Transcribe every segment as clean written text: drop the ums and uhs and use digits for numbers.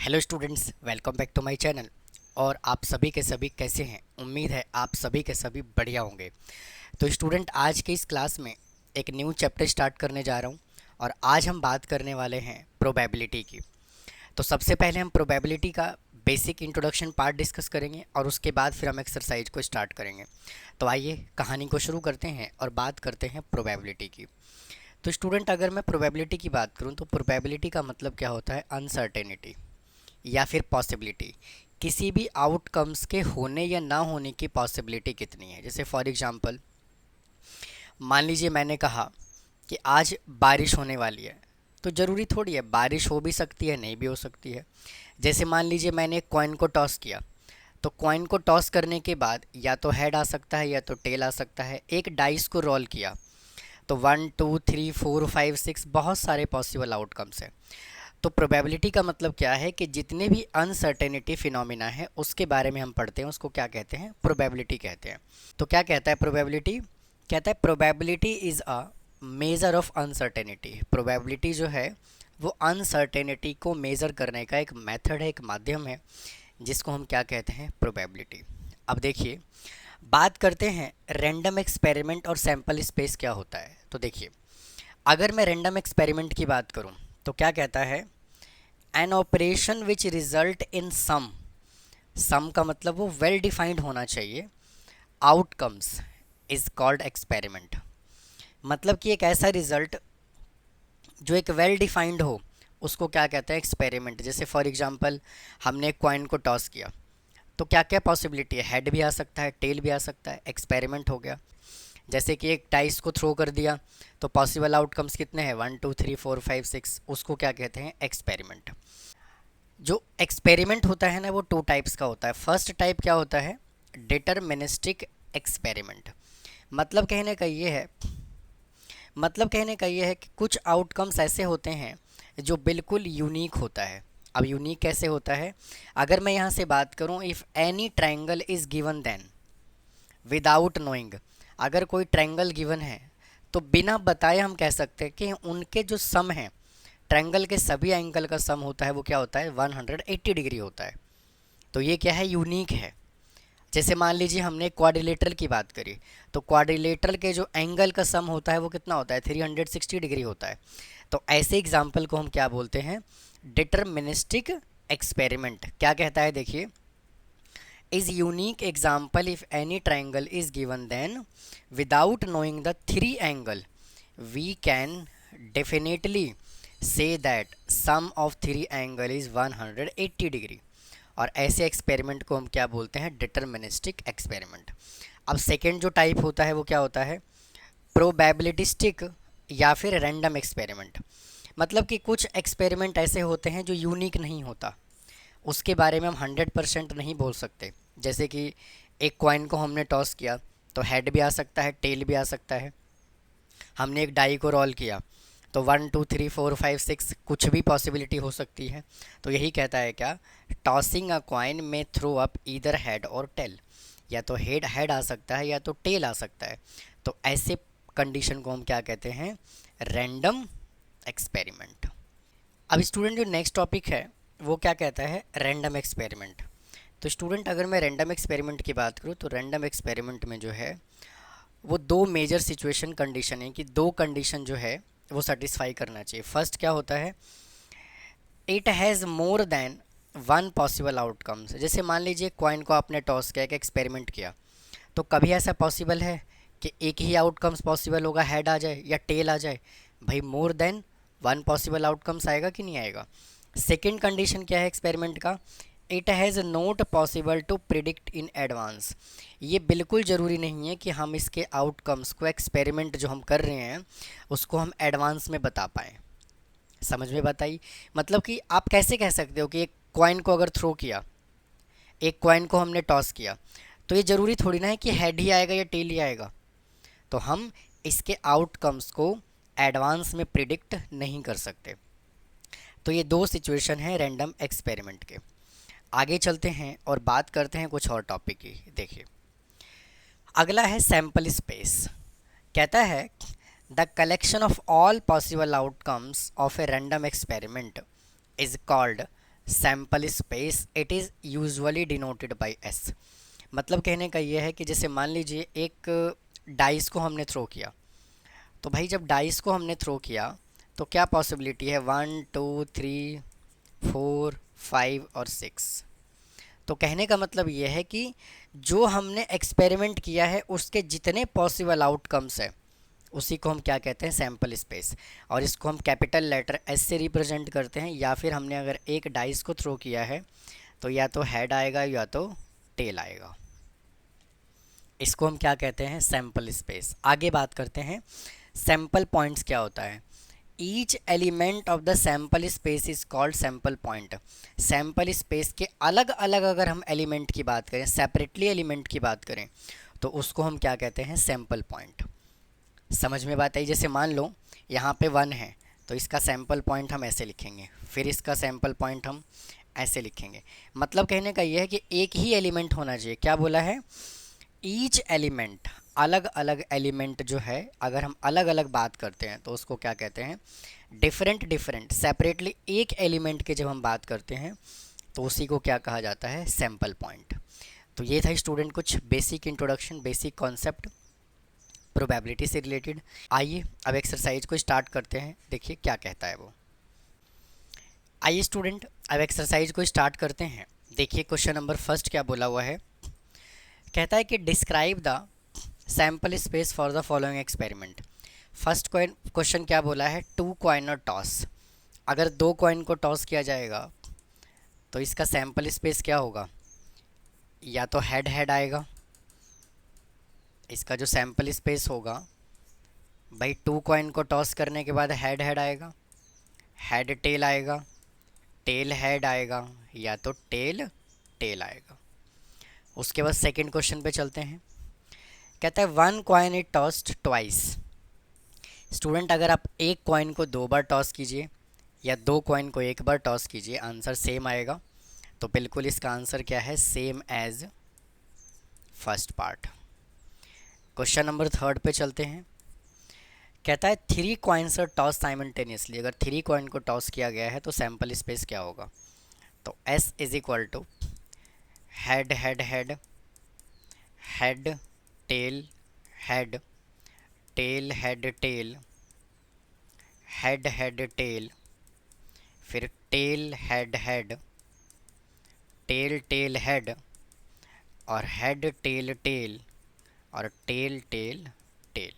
Hello students, welcome back to my channel. और आप सभी के सभी कैसे हैं? उम्मीद है आप सभी के सभी बढ़िया होंगे। तो स्टूडेंट, आज के इस क्लास में एक न्यू चैप्टर स्टार्ट करने जा रहा हूं और आज हम बात करने वाले हैं प्रोबेबिलिटी की। तो सबसे पहले हम प्रोबेबिलिटी का बेसिक इंट्रोडक्शन पार्ट डिस्कस करेंगे और उसके बाद फिर हम एक्सरसाइज को स्टार्ट करेंगे। तो आइए कहानी को शुरू करते हैं और बात करते हैं प्रोबेबिलिटी की। तो स्टूडेंट, अगर मैं प्रोबेबिलिटी की बात करूं तो प्रोबेबिलिटी का मतलब क्या होता है? अनसर्टेनिटी या फिर पॉसिबिलिटी। किसी भी आउटकम्स के होने या ना होने की पॉसिबिलिटी कितनी है। जैसे फॉर एग्जांपल, मान लीजिए मैंने कहा कि आज बारिश होने वाली है, तो ज़रूरी थोड़ी है, बारिश हो भी सकती है, नहीं भी हो सकती है। जैसे मान लीजिए मैंने एक कॉइन को टॉस किया, तो कॉइन को टॉस करने के बाद या तो हेड आ सकता है या तो टेल आ सकता है। एक डाइस को रोल किया तो 1 2 3 4 5 6 बहुत सारे पॉसिबल आउटकम्स हैं। तो प्रोबेबिलिटी का मतलब क्या है कि जितने भी अनसर्टेनिटी फिनोमिना है उसके बारे में हम पढ़ते हैं, उसको क्या कहते हैं? प्रोबेबिलिटी कहते हैं। तो क्या कहता है प्रोबेबिलिटी? कहता है probability is a measure of uncertainty. Probability जो है वो अनसर्टेनिटी को मेज़र करने का एक मेथड है, एक माध्यम है, जिसको हम क्या कहते हैं? प्रोबेबिलिटी। अब देखिए, बात करते हैं रैंडम एक्सपेरिमेंट और सैंपल स्पेस क्या होता है। तो देखिए, अगर मैं रैंडम एक्सपेरिमेंट की बात करूं तो क्या कहता है? An operation which result in some. Some का मतलब वो वेल डिफाइंड होना चाहिए। Outcomes is called experiment. मतलब कि एक ऐसा रिजल्ट जो एक वेल डिफाइंड हो उसको क्या कहते हैं? एक्सपेरिमेंट। जैसे फॉर एग्जांपल, हमने एक कॉइन को टॉस किया तो क्या क्या पॉसिबिलिटी है? हेड भी आ सकता है, टेल भी आ सकता है, एक्सपेरिमेंट हो गया। जैसे कि एक डाइस को थ्रो कर दिया तो पॉसिबल आउटकम्स कितने हैं? 1 2 3 4 5 6। उसको क्या कहते हैं? एक्सपेरिमेंट। जो एक्सपेरिमेंट होता है ना, वो टू टाइप्स का होता है। फर्स्ट टाइप क्या होता है? Deterministic experiment. मतलब कहने का ये है मतलब कहने का ये है कि कुछ आउटकम्स ऐसे होते हैं जो बिल्कुल यूनिक होता है। अब यूनिक कैसे होता है? अगर मैं यहाँ से बात करूँ, if any triangle is given then without knowing. अगर कोई ट्रायंगल गिवन है तो बिना बताए हम कह सकते हैं कि उनके जो सम हैं, ट्रायंगल के सभी एंगल का सम होता है, वो क्या होता है? 180 डिग्री होता है। तो ये क्या है? यूनिक है। जैसे मान लीजिए हमने क्वाड्रिलेटरल की बात करी, तो क्वाड्रिलेटरल के जो एंगल का सम होता है वो कितना होता है? 360 डिग्री होता है। तो ऐसे एग्जाम्पल को हम क्या बोलते हैं? Deterministic experiment. क्या कहता है? देखिए, is unique example if any triangle is given, then without knowing the three angle we can definitely say that sum of three angle is 180 degree. और ऐसे एक्सपेरिमेंट को हम क्या बोलते हैं? Deterministic experiment. अब सेकेंड जो टाइप होता है वो क्या होता है? प्रोबेबिलिटिस्टिक या फिर रैंडम एक्सपेरिमेंट। मतलब कि कुछ एक्सपेरिमेंट ऐसे होते हैं जो यूनिक नहीं होता, उसके बारे में हम 100% नहीं बोल सकते। जैसे कि एक कॉइन को हमने टॉस किया तो हेड भी आ सकता है, टेल भी आ सकता है। हमने एक डाई को रोल किया तो 1 2 3 4 5 6 कुछ भी पॉसिबिलिटी हो सकती है। तो यही कहता है क्या? टॉसिंग अ कॉइन में थ्रो अप ईदर हेड और टेल। या तो हेड हेड आ सकता है या तो टेल आ सकता है। तो ऐसे कंडीशन को हम क्या कहते हैं? Random experiment. अब स्टूडेंट, जो नेक्स्ट टॉपिक है वो क्या कहता है? Random experiment. तो स्टूडेंट, अगर मैं रैंडम एक्सपेरिमेंट की बात करूँ तो रैंडम एक्सपेरिमेंट में जो है वो दो मेजर सिचुएशन कंडीशन है कि दो कंडीशन जो है वो सेटिस्फाई करना चाहिए। फर्स्ट क्या होता है? It has more than one possible outcomes. जैसे मान लीजिए कॉइन को आपने टॉस किया, एक एक्सपेरिमेंट किया, तो कभी ऐसा पॉसिबल है कि एक ही आउटकम्स पॉसिबल होगा, हेड आ जाए या टेल आ जाए? भाई, more than one possible outcomes आएगा कि नहीं आएगा? सेकेंड कंडीशन क्या है एक्सपेरिमेंट का? It has not possible to predict in advance. ये बिल्कुल ज़रूरी नहीं है कि हम इसके आउटकम्स को, एक्सपेरिमेंट जो हम कर रहे हैं उसको हम एडवांस में बता पाएँ। समझ में बताइए? मतलब कि आप कैसे कह सकते हो कि एक कॉइन को अगर थ्रो किया, एक कॉइन को हमने टॉस किया, तो ये ज़रूरी थोड़ी ना है कि हेड ही आएगा या टेल ही आएगा। तो हम इसके आउटकम्स को एडवांस में प्रिडिक्ट नहीं कर सकते। तो ये दो सिचुएशन हैं रैंडम एक्सपेरिमेंट के। आगे चलते हैं और बात करते हैं कुछ और टॉपिक की। देखिए, अगला है सैम्पल स्पेस। कहता है the collection of all possible outcomes of a random experiment is called sample space it is usually denoted by S. मतलब कहने का ये है कि जैसे मान लीजिए एक डाइस को हमने थ्रो किया, तो भाई जब डाइस को हमने थ्रो किया तो क्या पॉसिबिलिटी है, 1 2 3 4 5 और 6। तो कहने का मतलब ये है कि जो हमने एक्सपेरिमेंट किया है उसके जितने पॉसिबल आउटकम्स है उसी को हम क्या कहते हैं, सैम्पल स्पेस। और इसको हम कैपिटल लेटर एस से रिप्रेजेंट करते हैं, या फिर हमने अगर एक डाइस को थ्रो किया है तो या तो हेड आएगा या तो टेल आएगा। इसको हम क्या कहते हैं, सैम्पल स्पेस। आगे बात करते हैं सैम्पल पॉइंट्स क्या होता है। Each element of the sample space is called sample point. Sample space के अलग अलग अगर हम एलिमेंट की बात करें, सेपरेटली एलिमेंट की बात करें, तो उसको हम क्या कहते हैं, सैम्पल पॉइंट। समझ में बात आई। जैसे मान लो यहाँ पे 1 है तो इसका सैम्पल पॉइंट हम ऐसे लिखेंगे, फिर इसका सैम्पल पॉइंट हम ऐसे लिखेंगे। मतलब कहने का ये है कि एक ही एलिमेंट होना चाहिए। क्या बोला है, ईच एलिमेंट, अलग अलग एलिमेंट जो है अगर हम अलग अलग बात करते हैं तो उसको क्या कहते हैं, डिफरेंट डिफरेंट सेपरेटली एक एलिमेंट के जब हम बात करते हैं तो उसी को क्या कहा जाता है, सैम्पल पॉइंट। तो ये था स्टूडेंट कुछ basic introduction, basic concept probability से रिलेटेड। आइए अब एक्सरसाइज को स्टार्ट करते हैं, देखिए क्या कहता है वो। आइए स्टूडेंट अब एक्सरसाइज को स्टार्ट करते हैं। देखिए क्वेश्चन नंबर फर्स्ट क्या बोला हुआ है, कहता है कि describe the sample space for the following experiment. First question क्या बोला है, 2 कॉइन और टॉस। अगर 2 कॉइन को टॉस किया जाएगा तो इसका सैम्पल स्पेस क्या होगा, या तो हेड हेड आएगा, इसका जो सैम्पल स्पेस होगा भाई 2 कॉइन को टॉस करने के बाद हेड हेड आएगा, हेड टेल आएगा, टेल हेड आएगा, या तो टेल टेल आएगा। उसके बाद सेकंड क्वेश्चन पे चलते हैं। कहता है 1 coin is tossed twice. Student अगर आप एक कॉइन को 2 बार टॉस कीजिए या 2 कॉइन को 1 बार टॉस कीजिए, आंसर सेम आएगा। तो बिल्कुल इसका आंसर क्या है, same as first part. Question number third पे चलते हैं। कहता है 3 कॉइन्स आर टॉस साइमल्टेनियसली। अगर 3 कॉइन को टॉस किया गया है तो सैम्पल स्पेस क्या होगा, तो S is equal to head head head, head tail head, tail head tail, head head tail, फिर tail head head, tail tail head, और हेड टेल टेल, और टेल टेल टेल।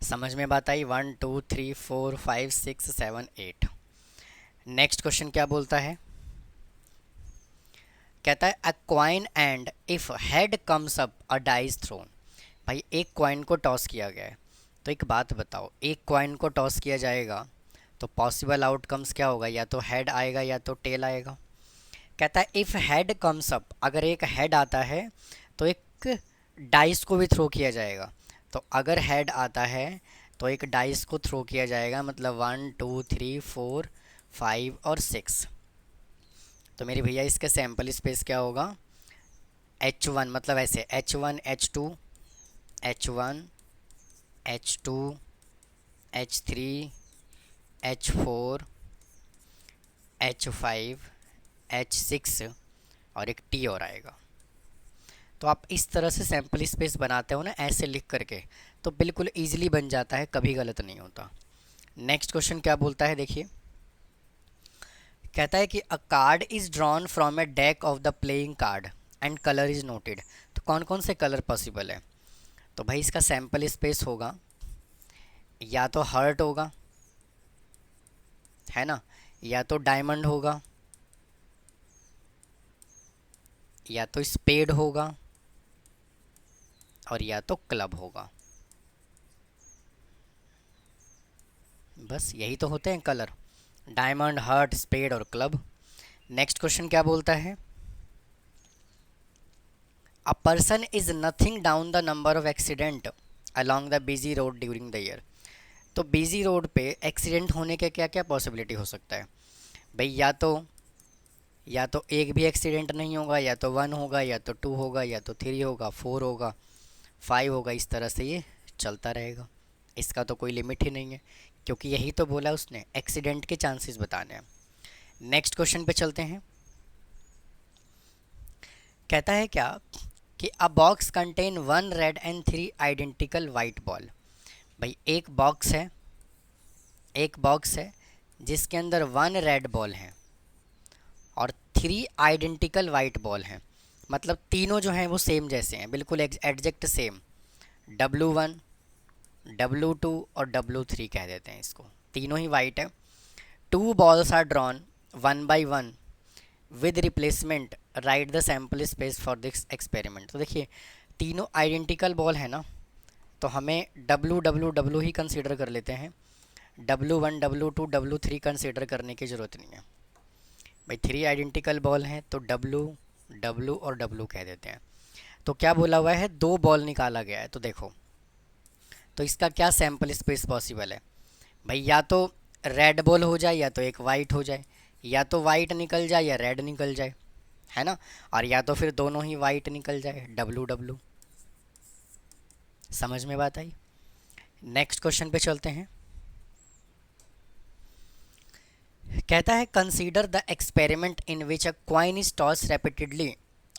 समझ में बात आई। 1 2 3 4 5 6 7 8। नेक्स्ट क्वेश्चन क्या बोलता है, कहता है a coin and if head comes up a dice thrown. भाई एक क्वाइन को टॉस किया गया है, तो एक बात बताओ, एक क्वाइन को टॉस किया जाएगा तो पॉसिबल आउटकम्स क्या होगा, या तो हेड आएगा या तो टेल आएगा। कहता है इफ़ हेड कम्स अप, अगर एक हेड आता है तो एक डाइस को भी थ्रो किया जाएगा। तो अगर हेड आता है तो एक डाइस को थ्रो किया जाएगा, मतलब 1 2 3 4 5 और 6। तो मेरे भैया इसका सैम्पल स्पेस क्या होगा, H1, मतलब ऐसे H1 H2 H1 H2 H3 H4 H5 H6 और एक T और आएगा। तो आप इस तरह से सैम्पल स्पेस बनाते हो ना, ऐसे लिख करके, तो बिल्कुल ईजिली बन जाता है, कभी गलत नहीं होता। नेक्स्ट क्वेश्चन क्या बोलता है, देखिए कहता है कि अ card is drawn from A deck of the playing card and colour is noted. तो कौन कौन से कलर पॉसिबल है, तो भाई इसका सैम्पल स्पेस होगा या तो हर्ट होगा, है ना, या तो डायमंड होगा, या तो स्पेड होगा, और या तो क्लब होगा। बस यही तो होते हैं कलर, डायमंड, हर्ट, स्पेड और क्लब। नेक्स्ट क्वेश्चन क्या बोलता है, a person is nothing down the number of accident along the busy road during the year. तो बिजी रोड पे एक्सीडेंट होने के क्या क्या पॉसिबिलिटी हो सकता है भाई, या तो एक भी एक्सीडेंट नहीं होगा, या तो 1 होगा, या तो 2 होगा, या तो 3 होगा, 4 होगा, 5 होगा। इस तरह से ये चलता रहेगा, इसका तो कोई लिमिट ही नहीं है, क्योंकि यही तो बोला उसने, एक्सीडेंट के चांसेस बताने हैं। नेक्स्ट क्वेश्चन पे चलते हैं। कहता है क्या कि अ box contain one red and three identical white ball. भाई एक बॉक्स है जिसके अंदर वन रेड बॉल है और थ्री आइडेंटिकल वाइट बॉल हैं। मतलब तीनों जो हैं वो सेम जैसे हैं, बिल्कुल एग्जैक्ट सेम। W1, W2 और W3 कह देते हैं इसको, तीनों ही वाइट है। Two balls are drawn one by one with replacement, write the sample space for this experiment. तो देखिए तीनों आइडेंटिकल बॉल है ना, तो हमें W ही कंसीडर कर लेते हैं। W1, W2, W3 कंसीडर करने की ज़रूरत नहीं है भाई, थ्री आइडेंटिकल बॉल हैं तो W और W कह देते हैं। तो क्या बोला हुआ है, दो बॉल निकाला गया है। तो देखो, तो इसका क्या सैम्पल स्पेस पॉसिबल है भाई, या तो रेड बॉल हो जाए या तो एक वाइट हो जाए, या तो वाइट निकल जाए या रेड निकल जाए, है ना। और या तो फिर दोनों ही वाइट निकल जाए, W। समझ में बात आई। नेक्स्ट क्वेश्चन पे चलते हैं। कहता है consider the experiment in which a coin is toss repeatedly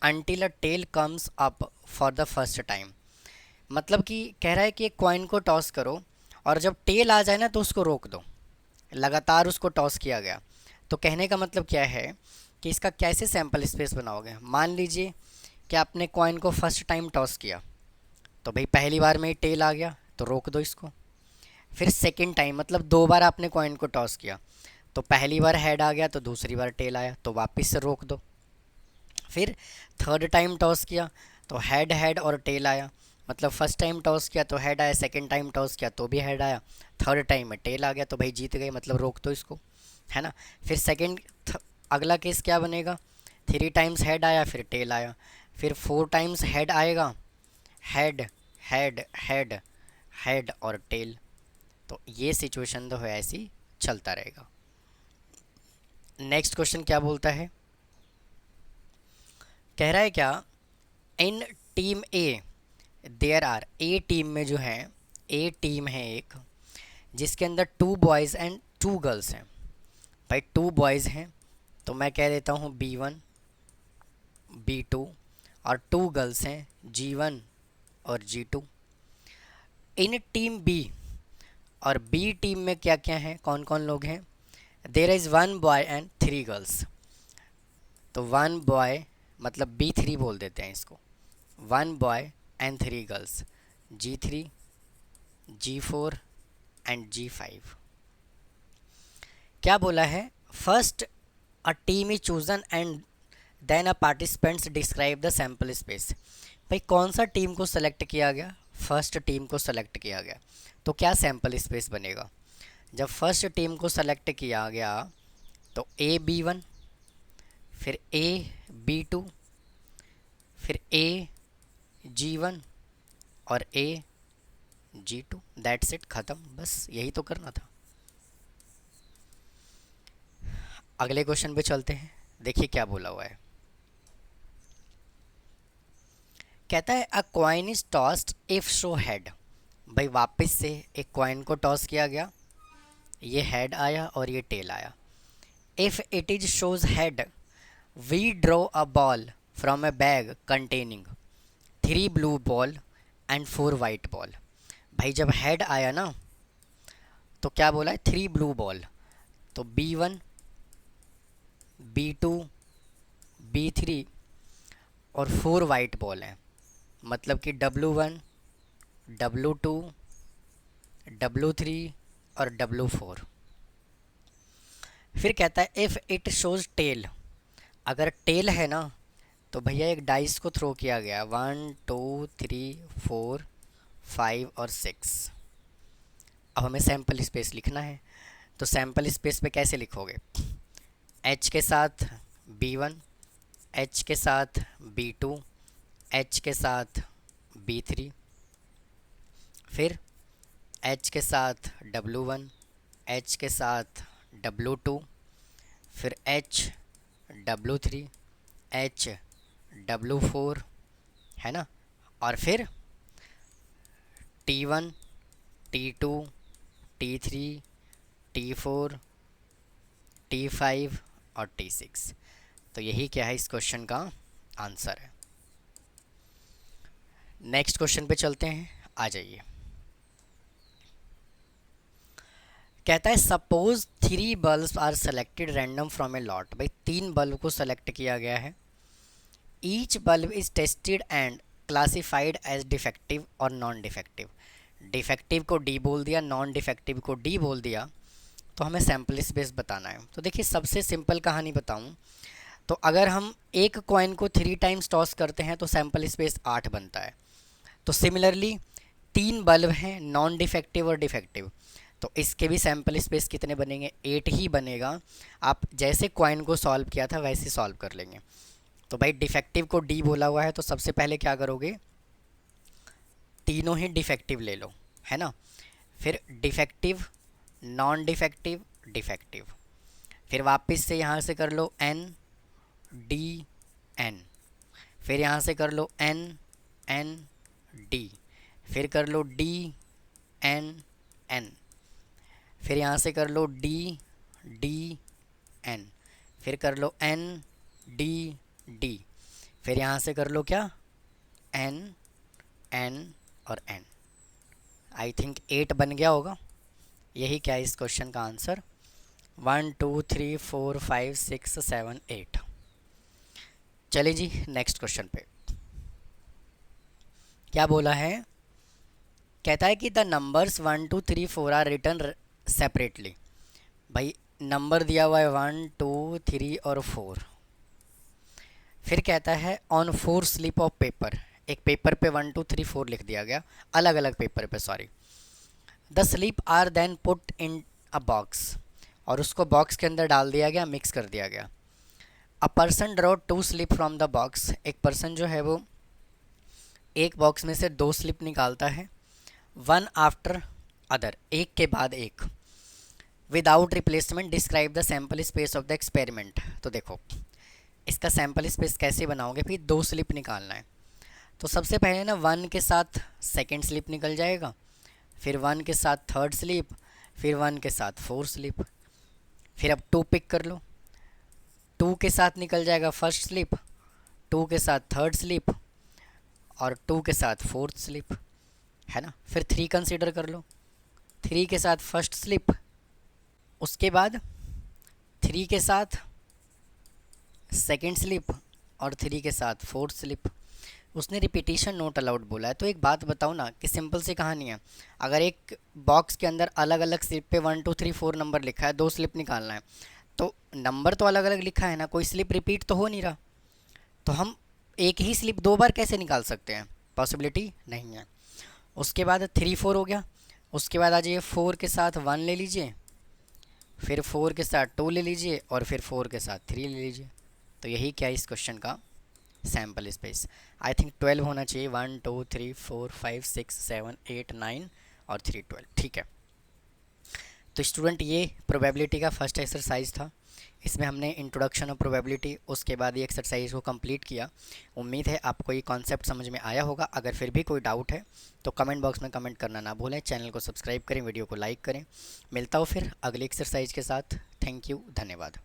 until a tail comes up for the first time. मतलब कि कह रहा है कि एक कॉइन को टॉस करो और जब टेल आ जाए ना तो उसको रोक दो। लगातार उसको टॉस किया गया। तो कहने का मतलब क्या है कि इसका कैसे सैम्पल स्पेस बनाओगे। मान लीजिए कि आपने कॉइन को फर्स्ट टाइम टॉस किया, तो भाई पहली बार में ही टेल आ गया तो रोक दो इसको। फिर सेकंड टाइम मतलब दो बार आपने कॉइन को टॉस किया, तो पहली बार हेड आ गया तो दूसरी बार टेल आया तो वापस से रोक दो। फिर थर्ड टाइम टॉस किया तो हेड हेड और टेल आया, मतलब फर्स्ट टाइम टॉस किया तो हेड आया, सेकंड टाइम टॉस किया तो भी हेड आया, थर्ड टाइम में टेल आ गया, तो भाई जीत गए, मतलब रोक दो इसको, है ना। फिर अगला केस क्या बनेगा, थ्री टाइम्स हेड आया फिर टेल आया, फिर फोर टाइम्स हेड आएगा, हेड हेड हेड हेड और टेल। तो ये सिचुएशन तो है ऐसी चलता रहेगा। नेक्स्ट क्वेश्चन क्या बोलता है, कह रहा है क्या, in team A there are, A team में जो है, ए टीम है एक जिसके अंदर two boys and two girls हैं। भाई टू बॉयज़ हैं तो मैं कह देता हूँ B1 B2, और टू गर्ल्स हैं G1 और G2। इन टीम बी, और बी टीम में क्या क्या हैं, कौन कौन लोग हैं, there is one boy and three girls. तो वन बॉय मतलब B3 बोल देते हैं इसको, one boy and three girls, G3, G4 and G5। क्या बोला है, first a team is chosen and then a participants describe the sample space. भाई कौन सा टीम को सेलेक्ट किया गया, फर्स्ट टीम को सेलेक्ट किया गया, तो क्या सैम्पल स्पेस बनेगा। जब फर्स्ट टीम को सेलेक्ट किया गया तो A B1, फिर A B2, फिर A G1 और A G2। दैट्स इट, ख़त्म, बस यही तो करना था। अगले क्वेश्चन पे चलते हैं, देखिए क्या बोला हुआ है। कहता है अ coin is tossed if show head. भाई वापस से एक कॉइन को टॉस किया गया, ये हेड आया और ये टेल आया। If it is shows head, we draw a ball from a bag containing three blue ball and four white ball. भाई जब हेड आया ना तो क्या बोला है, थ्री ब्लू बॉल, तो B1 B2 B3 और फोर वाइट बॉल हैं, मतलब कि W1 W2 W3 और W4। फिर कहता है इफ़ इट शोज टेल, अगर टेल है ना तो भैया एक डाइस को थ्रो किया गया, 1 2 3 4 5 और 6। अब हमें सैम्पल स्पेस लिखना है, तो सैम्पल स्पेस पे कैसे लिखोगे, H के साथ B1, H के साथ B2, H के साथ B3, फिर H के साथ W1, H के साथ W2, फिर H W3, H W4, है ना। और फिर T1 T2 T3 T4 T5 और T6। तो यही क्या है इस क्वेश्चन का आंसर है। नेक्स्ट क्वेश्चन पे चलते हैं, आ जाइए। कहता है suppose 3 bulb are selected random from a lot. भाई 3 बल्ब को सेलेक्ट किया गया है, each bulb is tested and classified as defective और नॉन डिफेक्टिव। डिफेक्टिव को डी बोल दिया, नॉन डिफेक्टिव को डी बोल दिया, तो हमें सैम्पल स्पेस बताना है। तो देखिए सबसे सिंपल कहानी बताऊं तो अगर हम एक कॉइन को 3 टाइम्स टॉस करते हैं तो सैम्पल स्पेस 8 बनता है। तो सिमिलरली 3 बल्ब हैं नॉन डिफेक्टिव और डिफेक्टिव, तो इसके भी सैम्पल स्पेस कितने बनेंगे, 8 ही बनेगा। आप जैसे कॉइन को सॉल्व किया था वैसे सॉल्व कर लेंगे। तो भाई डिफेक्टिव को डी बोला हुआ है तो सबसे पहले क्या करोगे, तीनों ही डिफेक्टिव ले लो, है ना। फिर डिफेक्टिव, नॉन डिफेक्टिव, डिफेक्टिव, फिर वापस से यहाँ से कर लो एन डी एन, फिर यहाँ से कर लो एन एन डी, फिर कर लो डी एन एन, फिर यहाँ से कर लो डी डी एन, फिर कर लो एन डी डी, फिर यहाँ से कर लो क्या एन एन और एन। आई थिंक 8 बन गया होगा। यही क्या है इस क्वेश्चन का आंसर, 1 2 3 4 5 6 7 8। चलिए जी नेक्स्ट क्वेश्चन पे क्या बोला है। कहता है कि the numbers 1 2 3 4 are written separately. भाई नंबर दिया हुआ है 1 2 3 और 4। फिर कहता है ऑन 4 स्लिप ऑफ पेपर, एक पेपर पे 1 2 3 4 लिख दिया गया, अलग अलग पेपर पे sorry. The slip are then put in a box, और उसको बॉक्स के अंदर डाल दिया गया, मिक्स कर दिया गया। A person draw 2 slip from the box, एक पर्सन जो है वो एक बॉक्स में से 2 स्लिप निकालता है, 1 आफ्टर अदर, एक के बाद एक, without replacement, describe the sample space of the experiment. तो देखो इसका सैम्पल स्पेस कैसे बनाओगे, फिर 2 स्लिप निकालना है। तो सबसे पहले ना 1 के साथ सेकेंड स्लिप निकल जाएगा, फिर 1 के साथ थर्ड स्लिप, फिर 1 के साथ 4 स्लिप, फिर अब 2 पिक कर लो, 2 के साथ निकल जाएगा फर्स्ट स्लिप, 2 के साथ थर्ड स्लिप और 2 के साथ फोर्थ स्लिप, है ना। फिर 3 कंसीडर कर लो, 3 के साथ फर्स्ट स्लिप, उसके बाद 3 के साथ सेकेंड स्लिप और 3 के साथ फोर्थ स्लिप। उसने रिपीटिशन नोट अलाउड बोला है। तो एक बात बताओ ना कि सिंपल सी कहानी है, अगर एक बॉक्स के अंदर अलग अलग स्लिप पे 1 2 3 4 नंबर लिखा है, 2 स्लिप निकालना है, तो नंबर तो अलग अलग लिखा है ना, कोई स्लिप रिपीट तो हो नहीं रहा, तो हम एक ही स्लिप 2 बार कैसे निकाल सकते हैं, पॉसिबिलिटी नहीं है। उसके बाद 3 4 हो गया, उसके बाद आ जाइए 4 के साथ 1 ले लीजिए, फिर 4 के साथ 2 ले लीजिए और फिर 4 के साथ 3 ले लीजिए। तो यही क्या है इस क्वेश्चन का सैम्पल स्पेस। आई थिंक 12 होना चाहिए, 1 2 3 4 5 6 7 8 9 और 3 12, ठीक है। तो स्टूडेंट ये प्रोबेबिलिटी का फर्स्ट एक्सरसाइज था, इसमें हमने इंट्रोडक्शन ऑफ प्रोबेबिलिटी, उसके बाद ये एक्सरसाइज को कंप्लीट किया। उम्मीद है आपको ये कॉन्सेप्ट समझ में आया होगा। अगर फिर भी कोई डाउट है तो कमेंट बॉक्स में कमेंट करना ना भूलें, चैनल को सब्सक्राइब करें, वीडियो को लाइक करें। मिलता हूँ फिर अगली एक्सरसाइज के साथ। थैंक यू, धन्यवाद।